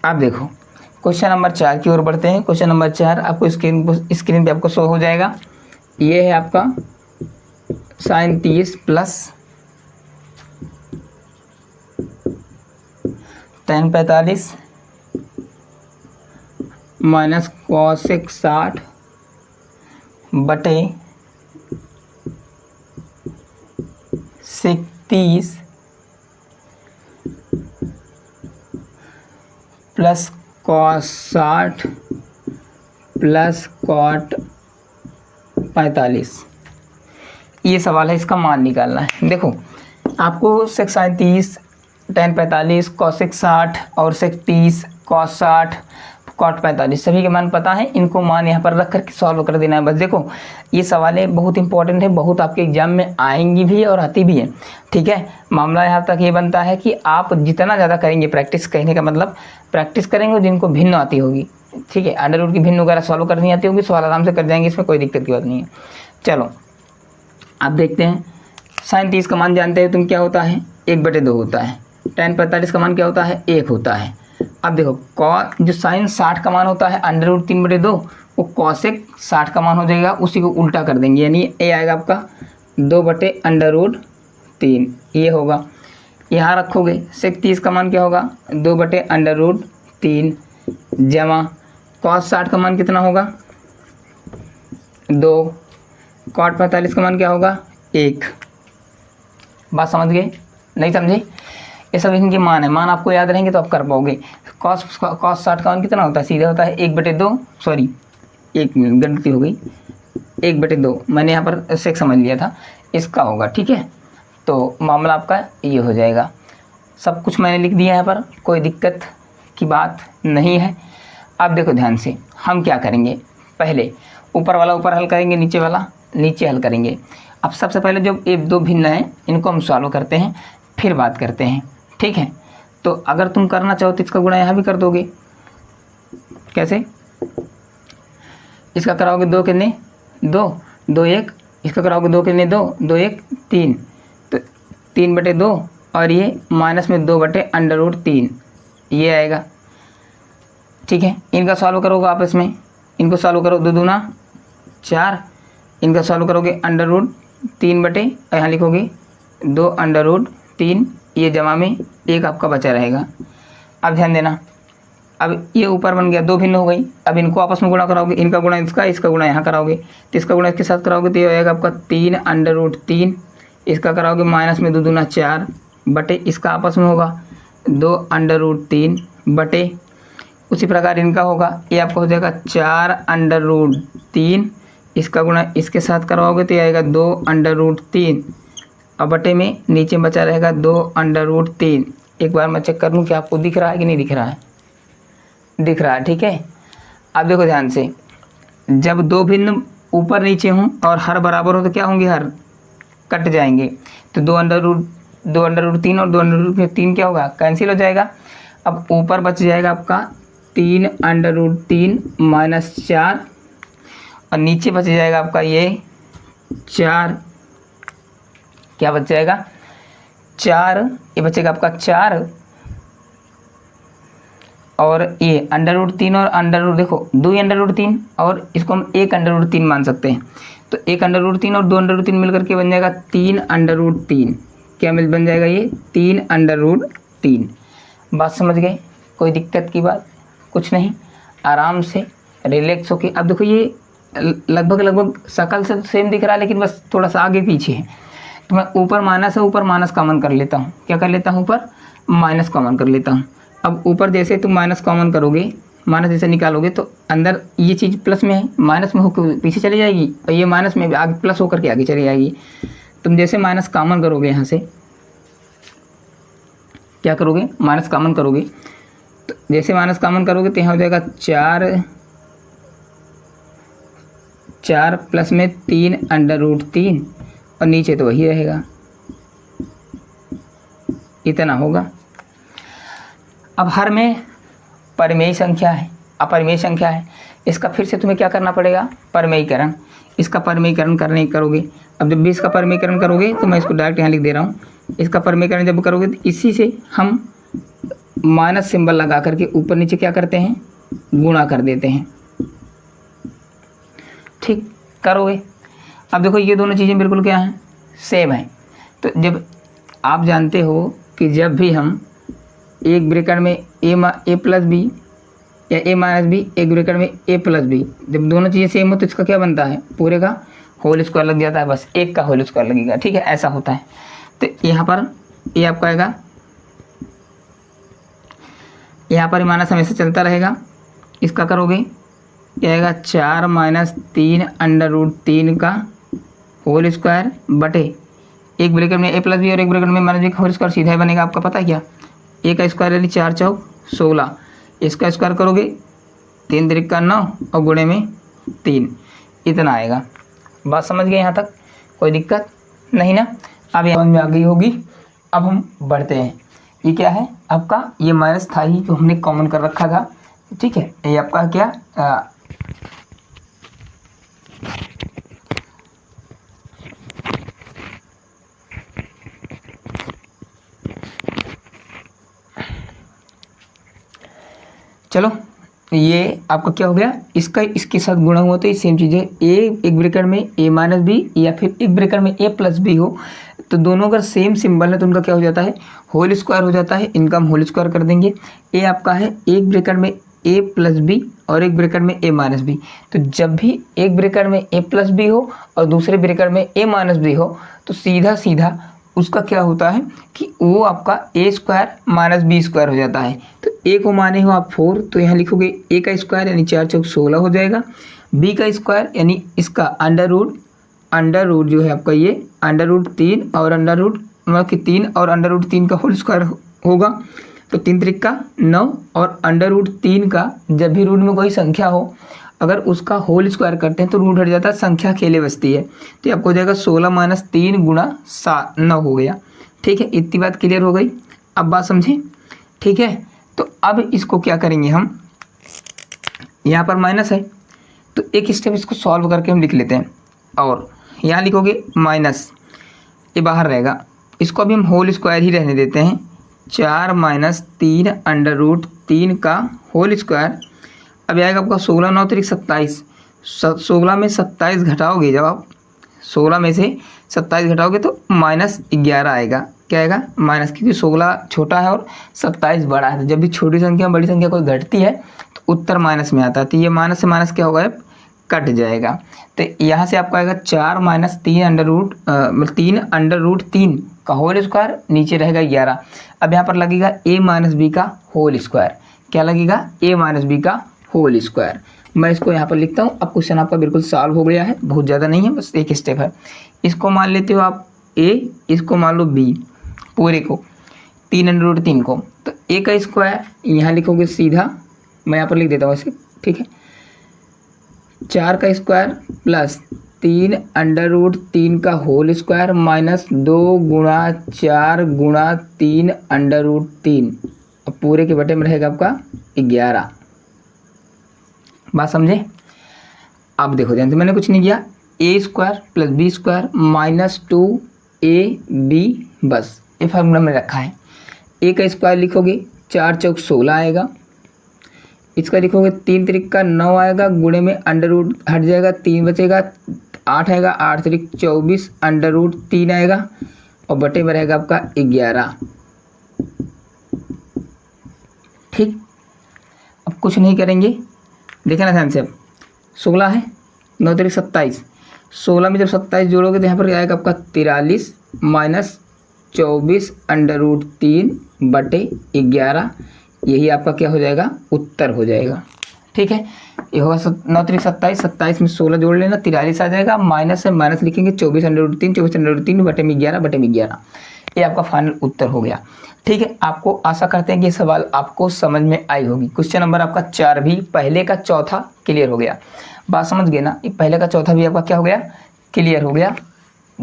आप देखो question number 4 की ओर बढ़ते हैं। क्वेश्चन नंबर 4 आपको स्क्रीन पे आपको शो हो जाएगा। ये है आपका sin 30 plus tan 45 minus cosec 60 बटे sec 30 plus cos 60 plus cot 45। ये सवाल है, इसका मान निकालना है। देखो आपको sec 37 tan 45 cosec 60 और sec 30 cos 60 cot 45 सभी के मान पता है। इनको मान यहाँ पर रख कर सॉल्व कर देना है बस। देखो ये सवालें बहुत इंपॉर्टेंट है, बहुत आपके एग्जाम में आएंगी भी और आती भी है। ठीक है, मामला यहाँ तक ये बनता है कि आप जितना ज़्यादा करेंगे प्रैक्टिस, कहने का मतलब प्रैक्टिस करेंगे जिनको भिन्न आती होगी। ठीक है, अंडर रूट की भिन्न वगैरह सॉल्व करनी आती होगी, सवाल आराम से कर जाएंगे, इसमें कोई दिक्कत की बात नहीं है। चलो आप देखते हैं, sin 30 का मान जानते हो तुम क्या होता है, 1/2 होता है। tan 45 का मान क्या होता है, 1 होता है। अब देखो जो sin 60 का मान होता है √3/2, वो cosec 60 का मान हो जाएगा, उसी को उल्टा कर देंगे, यानी ये आएगा आपका 2/√3 ये होगा। यहाँ रखोगे sec 30 का मान क्या होगा, 2/√3 जमा cos 60 का मान कितना होगा, 2, cot 45 का मान क्या होगा, 1। बात समझ गए, नहीं समझे? ये सब इनके मान है, मान आपको याद रहेंगे तो आप कर पाओगे। cos 60 का मान कितना होता है, सीधा होता है 1/2, सॉरी 1 मिनट गलती हो गई, 1/2 मैंने यहाँ पर सेक समझ लिया था, इसका होगा। ठीक है, तो मामला आपका ये हो जाएगा। सब कुछ मैंने लिख दिया यहाँ पर, कोई दिक्कत की बात नहीं है। अब देखो ध्यान से, हम क्या करेंगे, पहले ऊपर वाला ऊपर हल करेंगे, नीचे वाला नीचे हल करेंगे। अब सबसे पहले जो ये दो भिन्न हैं इनको हम सॉल्व करते हैं, फिर बात करते हैं। ठीक है, तो अगर तुम करना चाहो तो इसका गुणा यहाँ भी कर दोगे। कैसे? इसका कराओगे 2 कितने 2, 2 1, इसका कराओगे 2 कितने 2, 2 1 3, तो 3/2 और ये माइनस में 2/√3 ये आएगा। ठीक है, इनका सॉल्व करोगे आपस में, इनको सॉल्व करो, 2 दूना 4, इनका सॉल्व करोगे √3 यहाँ लिखोगे 2√3, ये जमा में 1 आपका बचा रहेगा। अब ध्यान देना, अब ये ऊपर बन गया, 2 भिन्न हो गई। अब इनको आपस में गुणा कराओगे, इनका गुणा इसका, इसका गुणा यहाँ कराओगे, तो इसका गुणा इसके साथ कराओगे तो ये आएगा आपका 3√3, इसका कराओगे माइनस में 2 दूना 4 बटे, इसका आपस में होगा 2√3 बटे, उसी प्रकार इनका होगा, ये आपका हो जाएगा 4√3, इसका गुणा इसके साथ करवाओगे तो ये आएगा 2√3 और बटे में नीचे बचा रहेगा 2√3। एक बार मैं चेक कर लूँ कि आपको दिख रहा है कि नहीं दिख रहा है, दिख रहा है। ठीक है, अब देखो ध्यान से, जब दो भिन्न ऊपर नीचे हों और हर बराबर हो तो क्या होंगे, हर कट जाएंगे, तो 2√3 और 2√3 क्या होगा, कैंसिल हो जाएगा। अब ऊपर बच जाएगा आपका 3√3 माइनस 4 और नीचे बच जाएगा आपका ये 4, क्या बच जाएगा 4, ये बचेगा आपका 4 और ये √3 और देखो 2 √3 और इसको हम 1 √3 मान सकते हैं, तो 1 √3 और 2 √3 मिलकर के बन जाएगा 3 क्या बन जाएगा ये 3 बात समझ गए, कोई दिक्कत की बात कुछ नहीं, आराम से रिलैक्स होके। अब देखो ये लगभग शकल से सेम दिख रहा है, लेकिन बस थोड़ा सा आगे पीछे है, तो मैं ऊपर माइनस है, ऊपर माइनस कॉमन कर लेता हूँ। क्या कर लेता हूँ, ऊपर माइनस कॉमन कर लेता हूँ। अब ऊपर जैसे तुम माइनस कॉमन करोगे, माइनस जैसे निकालोगे तो अंदर ये चीज़ प्लस में है, माइनस में होकर पीछे चली जाएगी और ये माइनस में आगे प्लस होकर के आगे चली जाएगी। तुम जैसे माइनस कॉमन करोगे, यहाँ से क्या करोगे, माइनस कॉमन करोगे, तो जैसे माइनस कॉमन करोगे तो यहाँ हो जाएगा 4 प्लस में 3 और नीचे तो वही रहेगा, इतना होगा। अब हर में परिमेय संख्या है, अपरिमेय संख्या है, इसका फिर से तुम्हें क्या करना पड़ेगा, परिमेयीकरण। इसका परिमेयीकरण करोगे। अब जब भी इसका परिमेयीकरण करोगे तो मैं इसको डायरेक्ट यहाँ लिख दे रहा हूँ, इसका परिमेयीकरण जब करोगे तो इसी से हम माइनस सिंबल लगा करके ऊपर नीचे क्या करते हैं, गुणा कर देते हैं। ठीक करोगे। अब देखो ये दोनों चीज़ें बिल्कुल क्या हैं, सेम है। तो जब आप जानते हो कि जब भी हम एक ब्रैकेट में ए प्लस बी या ए माइनस बी, एक ब्रैकेट में ए प्लस बी, जब दोनों चीज़ें सेम हो तो इसका क्या बनता है, पूरे का होल स्क्वायर लग जाता है, बस एक का होल स्क्वायर लगेगा। ठीक है, ऐसा होता है। तो यहाँ पर ये आपका आएगा, यहाँ पर माइनस हमेशा चलता रहेगा। इसका करोगे क्या आएगा, 4 माइनस 3 अंडर रूट 3 का होल स्क्वायर बटे एक ब्रैकेट में ए प्लस बी और एक ब्रैकेट में माइनस बी का होल स्क्वायर, सीधा ही बनेगा। आपका पता है क्या, ए का स्क्वायर यानी 4 चौक 16, इसका स्क्वायर करोगे 3 त्रिका 9 और गुणे में 3, इतना आएगा। बात समझ गए यहाँ तक, कोई दिक्कत नहीं ना। अब समझ में आ गई होगी। अब हम बढ़ते हैं। ये क्या है आपका, ये माइनस था ही जो हमने कॉमन कर रखा था। ठीक है, ये आपका क्या चलो ये आपका क्या हो गया, इसका इसके साथ गुणा हुआ तो ये सेम चीज़ है। एक ब्रैकेट में ए माइनस बी या फिर एक ब्रैकेट में ए प्लस बी हो तो दोनों अगर सेम सिंबल है तो उनका क्या हो जाता है, होल स्क्वायर हो जाता है। इनका हम होल स्क्वायर कर देंगे। ए आपका है एक ब्रैकेट में ए प्लस बी और एक ब्रैकेट में ए माइनस बी, तो जब भी एक ब्रैकेट में ए प्लस बी हो और दूसरे ब्रैकेट में ए माइनस बी हो तो सीधा सीधा उसका क्या होता है कि वो आपका ए स्क्वायर माइनस बी स्क्वायर हो जाता है। तो ए को माने हो आप 4, तो यहाँ लिखोगे ए का स्क्वायर यानी 4 चौक 16 हो जाएगा। बी का स्क्वायर यानी इसका अंडर रूट जो है आपका ये अंडर रूट 3 और अंडर रूट मतलब कि 3 और अंडर रूट 3 का होल स्क्वायर होगा। तो 3 त्रिका 9 और अंडर रूट 3 का जब भी रूट में कोई संख्या हो अगर उसका होल स्क्वायर करते हैं तो रूट हट जाता है, संख्या अकेले बचती है। तो आपको हो जाएगा 16 माइनस 3 गुणा 9 हो गया। ठीक है, इतनी बात क्लियर हो गई। अब बात समझें। ठीक है, तो अब इसको क्या करेंगे हम, यहाँ पर माइनस है तो एक स्टेप इसको सॉल्व करके हम लिख लेते हैं। और यहाँ लिखोगे माइनस, ये बाहर रहेगा, इसको अभी हम होल स्क्वायर ही रहने देते हैं। 4 माइनस 3 अंडर रूट 3 का होल स्क्वायर। अब आएगा आपका 16 9 3 27, 16 में 27 घटाओगे, जब आप 16 में से 27 घटाओगे तो -11 आएगा। क्या आएगा, माइनस, क्योंकि 16 छोटा है और 27 बड़ा है। तो जब भी छोटी संख्या बड़ी संख्या कोई घटती है तो उत्तर माइनस में आता है। तो ये माइनस से माइनस क्या होगा, कट जाएगा। तो यहाँ से आपका आएगा 4 minus 3 under root 3 under root 3 का होल स्क्वायर, नीचे रहेगा 11। अब यहाँ पर लगेगा a माइनस बी का होल स्क्वायर। क्या लगेगा, a माइनस बी का होल स्क्वायर। मैं इसको यहाँ पर लिखता हूँ। अब क्वेश्चन आपका बिल्कुल सॉल्व हो गया है, बहुत ज़्यादा नहीं है, बस एक स्टेप है। इसको मान लेते हो आप a, इसको मान लो b, पूरे को 3 अंडर रूट 3 को। तो a का स्क्वायर यहाँ लिखोगे सीधा, मैं यहाँ पर लिख देता हूँ ऐसे। ठीक है, 4 का स्क्वायर प्लस 3 अंडर रूट 3 का होल स्क्वायर माइनस 2 गुणा 4 गुणा 3 अंडर रूट 3। अब पूरे के बटे में रहेगा आपका 11। बात समझे। अब देखो ध्यान से, मैंने कुछ नहीं किया, a square plus b square minus 2ab, बस ये फार्मूला में रखा है। ए का स्क्वायर लिखोगे 4 चौक 16 आएगा, इसका लिखोगे 3 त्रिका 9 आएगा, गुणे में अंडर रूट हट जाएगा, 3 बचेगा, 8 आएगा, 8 त्रिक 24 अंडर रूट 3 आएगा और बटे में रहेगा आपका 11। ठीक, अब कुछ नहीं करेंगे, देखना ध्यान से। अब 16 है, 9 त्रिक 27, 16 में जब 27 जोड़ोगे तो यहाँ पर आएगा आपका 43 माइनस 24 अंडर रूट 3 बटे 11। यही आपका क्या हो जाएगा, उत्तर हो जाएगा। ठीक है, ये होगा 9 त्रिक 27, 27 में 16 जोड़ लेना, 43 आ जाएगा, माइनस से माइनस लिखेंगे 24 अंडर रूट 3, 24 अंडर रूट 3 बटे में 11। ये आपका फाइनल उत्तर हो गया। ठीक है, आपको आशा करते हैं कि ये सवाल आपको समझ में आई होगी। क्वेश्चन नंबर आपका 4 भी पहले का चौथा क्लियर हो गया। बात समझ गए ना, ये पहले का चौथा भी आपका क्या हो गया, क्लियर हो गया।